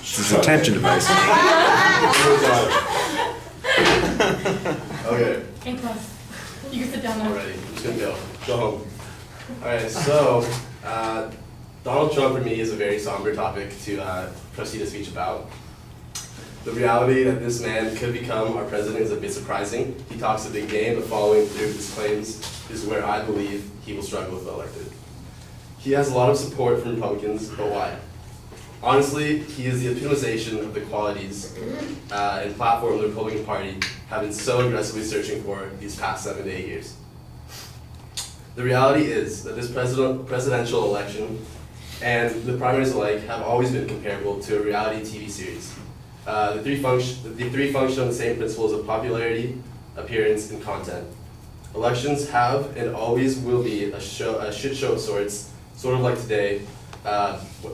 It's an attention device. Okay. A+. You can sit down now. Alrighty, I'm just gonna go home. Alright, so Donald Trump for me is a very somber topic to proceed a speech about. The reality that this man could become our president is a bit surprising. He talks a big game, but following through his claims is where I believe he will struggle if elected. He has a lot of support from Republicans, but why? Honestly, he is the epitomization of the qualities and platform the Republican Party have been so aggressively searching for these past 7 to 8 years. The reality is that this presidential election and the primaries alike have always been comparable to a reality TV series. The three function on the same principles of popularity, appearance, and content. Elections have and always will be a shit show of sorts, sort of like today,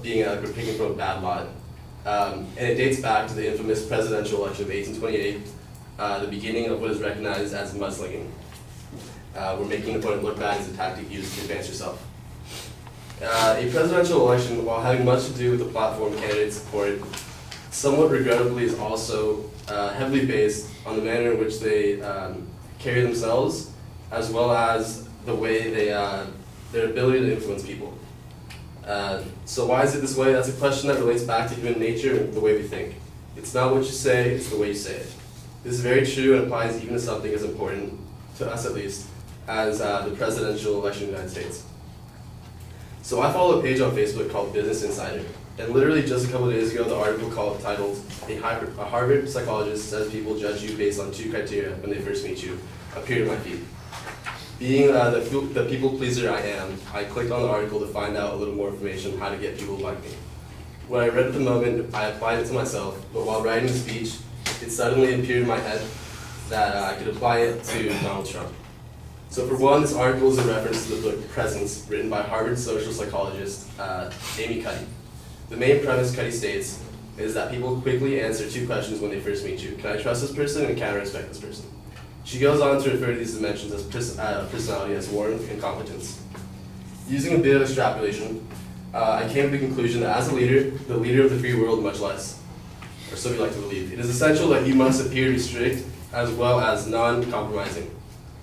being we're picking from a bad lot. And it dates back to the infamous presidential election of 1828, the beginning of what is recognized as mudslinging. We're making the opponent look bad as a tactic used to advance yourself. A presidential election, while having much to do with the platform candidates support, somewhat regrettably is also heavily based on the manner in which they carry themselves, as well as the way they, their ability to influence people. So why is it this way? That's a question that relates back to human nature and the way we think. It's not what you say, it's the way you say it. This is very true and applies even to something as important, to us at least, as the presidential election in the United States. So I follow a page on Facebook called Business Insider. And literally just a couple of days ago, the article titled, A Harvard Psychologist Says People Judge You Based on 2 Criteria When They First Meet You, appeared in my feed. Being the people pleaser I am, I clicked on the article to find out a little more information on how to get people to like me. What I read at the moment, I applied it to myself, but while writing the speech, it suddenly appeared in my head that I could apply it to Donald Trump. So for one, this article is a reference to the book Presence, written by Harvard social psychologist Amy Cuddy. The main premise Cuddy states is that people quickly answer 2 questions when they first meet you. Can I trust this person and can I respect this person? She goes on to refer to these dimensions as personality as warmth and competence. Using a bit of extrapolation, I came to the conclusion that as a leader, the leader of the free world much less, or so we like to believe. It is essential that you must appear to be strict as well as non-compromising.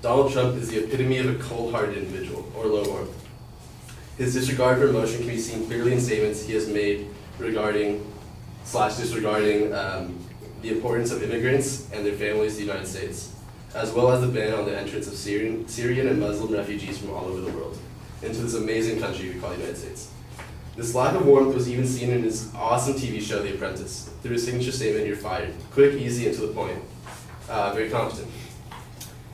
Donald Trump is the epitome of a cold-hearted individual, or low warmth. His disregard for emotion can be seen clearly in statements he has made disregarding the importance of immigrants and their families to the United States, as well as the ban on the entrance of Syrian and Muslim refugees from all over the world into this amazing country we call the United States. This lack of warmth was even seen in his awesome TV show, The Apprentice. Through his signature statement, "You're fired." Quick, easy, and to the point. Very competent.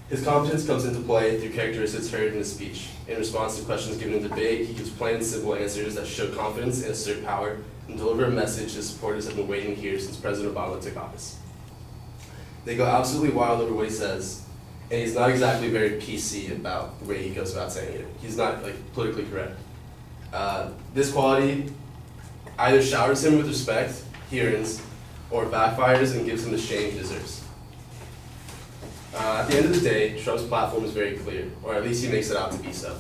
His competence comes into play through characteristics heard in his speech. In response to questions given in debate, he gives plain and simple answers that show confidence and assert power and deliver a message his supporters have been waiting to hear since President Obama took office. They go absolutely wild over what he says, and he's not exactly very PC about the way he goes about saying it. He's not politically correct. This quality either showers him with respect he earns, or backfires and gives him the shame he deserves. At the end of the day, Trump's platform is very clear, or at least he makes it out to be so.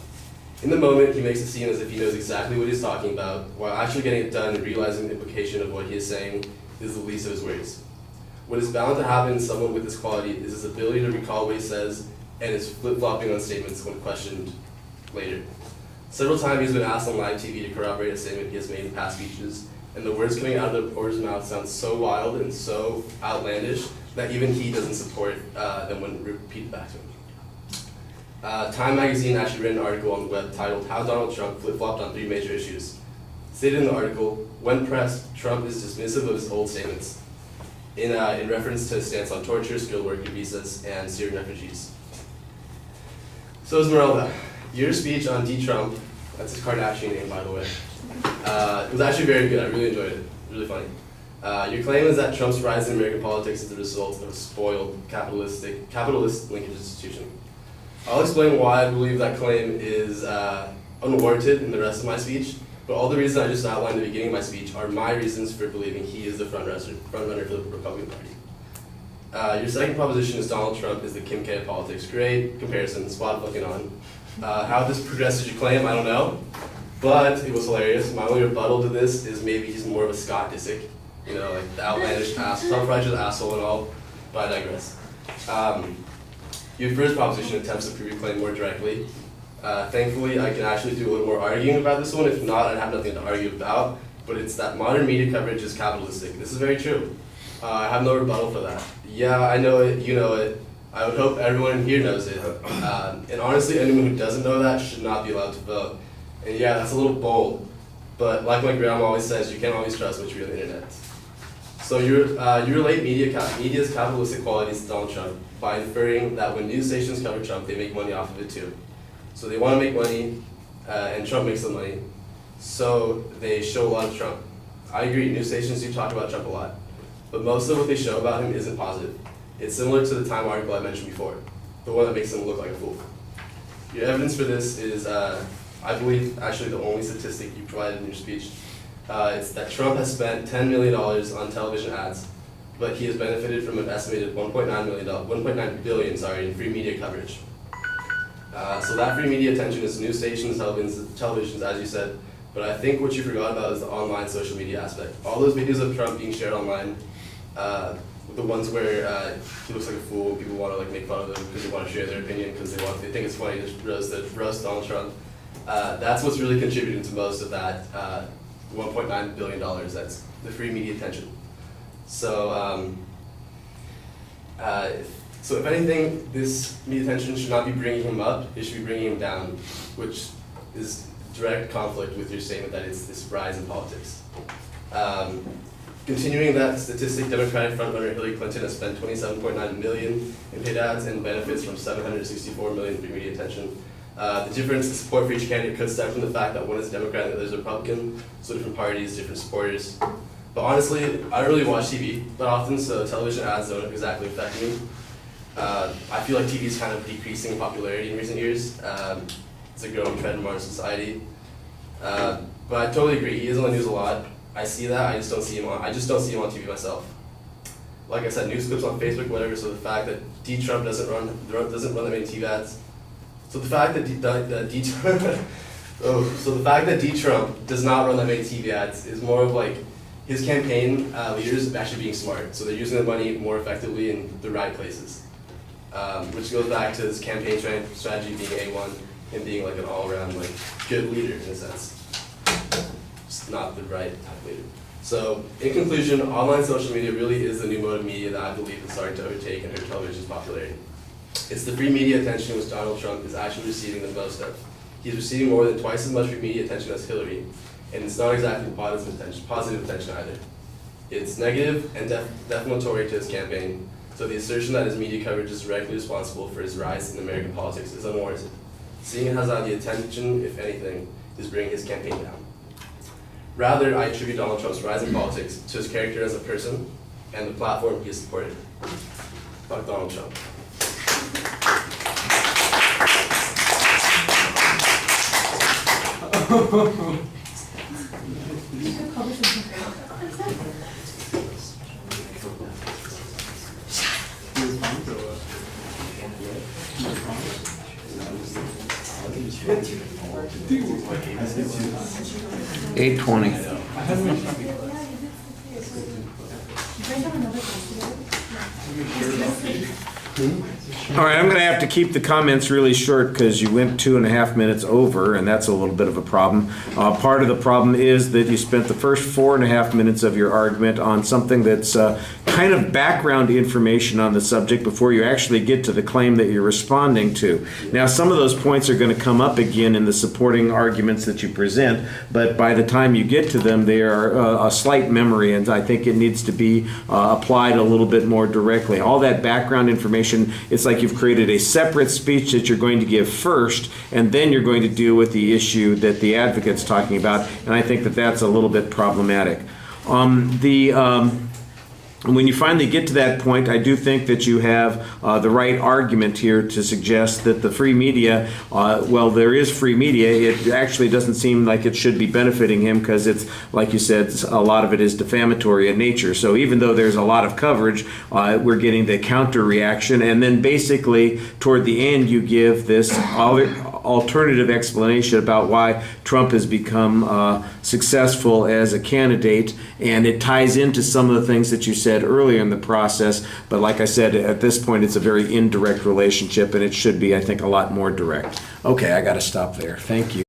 In the moment, he makes it seem as if he knows exactly what he's talking about, while actually getting it done and realizing the implication of what he is saying is the least of his worries. What is bound to happen in someone with this quality is his ability to recall what he says and his flip-flopping on statements when questioned later. Several times he's been asked on live TV to corroborate a statement he has made in past speeches, and the words coming out of the reporter's mouth sound so wild and so outlandish that even he doesn't support them when repeated back to him. Time magazine actually wrote an article on the web titled "How Donald Trump Flip-Flopped on 3 Major Issues." Stated in the article, when pressed, Trump is dismissive of his old statements, in reference to his stance on torture, skilled worker visas, and Syrian refugees. So Esmeralda, your speech on D-Trump, that's his Kardashian name by the way, it was actually very good. I really enjoyed it. Really funny. Your claim is that Trump's rise in American politics is the result of a spoiled, capitalist linkage institution. I'll explain why I believe that claim is unwarranted in the rest of my speech, but all the reasons I just outlined at the beginning of my speech are my reasons for believing he is the front runner for the Republican Party. Your second proposition is Donald Trump is the Kim K of politics. Great comparison, spot fucking on. How this progressed your claim, I don't know, but it was hilarious. My only rebuttal to this is maybe he's more of a Scott Disick. you know, like the outlandish self-righteous asshole and all, but I digress. Your first proposition attempts to prove your claim more directly. Thankfully, I can actually do a little more arguing about this one. If not, I'd have nothing to argue about, but it's that modern media coverage is capitalistic. This is very true. I have no rebuttal for that. Yeah, I know it, you know it. I would hope everyone in here knows it. And honestly, anyone who doesn't know that should not be allowed to vote. And yeah, that's a little bold, but like my grandma always says, you can't always trust what you read on the internet. So you relate media's capitalistic qualities to Donald Trump by inferring that when news stations cover Trump, they make money off of it too. So they want to make money, and Trump makes the money, so they show a lot of Trump. I agree, news stations do talk about Trump a lot, but most of what they show about him isn't positive. It's similar to the Time article I mentioned before, the one that makes him look like a fool. Your evidence for this is, I believe, actually the only statistic you provided in your speech. It's that Trump has spent $10 million on television ads, but he has benefited from an estimated $1.9 billion in free media coverage. So that free media attention is news stations, televisions, as you said, but I think what you forgot about is the online social media aspect. All those videos of Trump being shared online, the ones where he looks like a fool, people want to like make fun of him because they want to share their opinion because they think it's funny to roast Donald Trump. That's what's really contributing to most of that $1.9 billion. That's the free media attention. So, so if anything, this media attention should not be bringing him up, it should be bringing him down, which is direct conflict with your statement that it's this rise in politics. Continuing that statistic, Democratic frontrunner Hillary Clinton has spent $27.9 million in paid ads and benefits from $764 million free media attention. The difference in support for each candidate could stem from the fact that one is Democrat and the other is Republican, so different parties, different supporters. But honestly, I don't really watch TV that often, so television ads don't exactly affect me. I feel like TV is kind of decreasing in popularity in recent years. It's a growing trend in modern society. But I totally agree, he is on the news a lot. I see that, I just don't see him on TV myself. Like I said, news clips on Facebook, whatever, so the fact that Trump doesn't run that many TV ads. So the fact that Trump does not run that many TV ads is more of like his campaign leaders actually being smart. So they're using the money more effectively in the right places. Which goes back to his campaign strategy being A1 and being like an all-around like good leader in a sense. Just not the right type of leader. So in conclusion, online social media really is the new mode of media that I believe is starting to overtake and hurt television's popularity. It's the free media attention which Donald Trump is actually receiving the most of. He's receiving more than twice as much free media attention as Hillary, and it's not exactly positive attention either. It's negative and defamatory to his campaign, so the assertion that his media coverage is directly responsible for his rise in American politics is unwarranted. Seeing it has the attention, if anything, is bringing his campaign down. Rather, I attribute Donald Trump's rise in politics to his character as a person and the platform he has supported. Fuck Donald Trump. $8.20. All right, I'm going to have to keep the comments really short because you went 2.5 minutes over, and that's a little bit of a problem. Part of the problem is that you spent the first 4.5 minutes of your argument on something that's kind of background information on the subject before you actually get to the claim that you're responding to. Now, some of those points are going to come up again in the supporting arguments that you present, but by the time you get to them, they are a slight memory, and I think it needs to be applied a little bit more directly. All that background information, it's like you've created a separate speech that you're going to give first, and then you're going to deal with the issue that the advocate's talking about, and I think that that's a little bit problematic. When you finally get to that point, I do think that you have the right argument here to suggest that the free media, well, there is free media. It actually doesn't seem like it should be benefiting him because it's, like you said, a lot of it is defamatory in nature. So even though there's a lot of coverage, we're getting the counter reaction. And then basically, toward the end, you give this alternative explanation about why Trump has become successful as a candidate, and it ties into some of the things that you said earlier in the process. But like I said, at this point, it's a very indirect relationship, and it should be, I think, a lot more direct. Okay, I got to stop there. Thank you.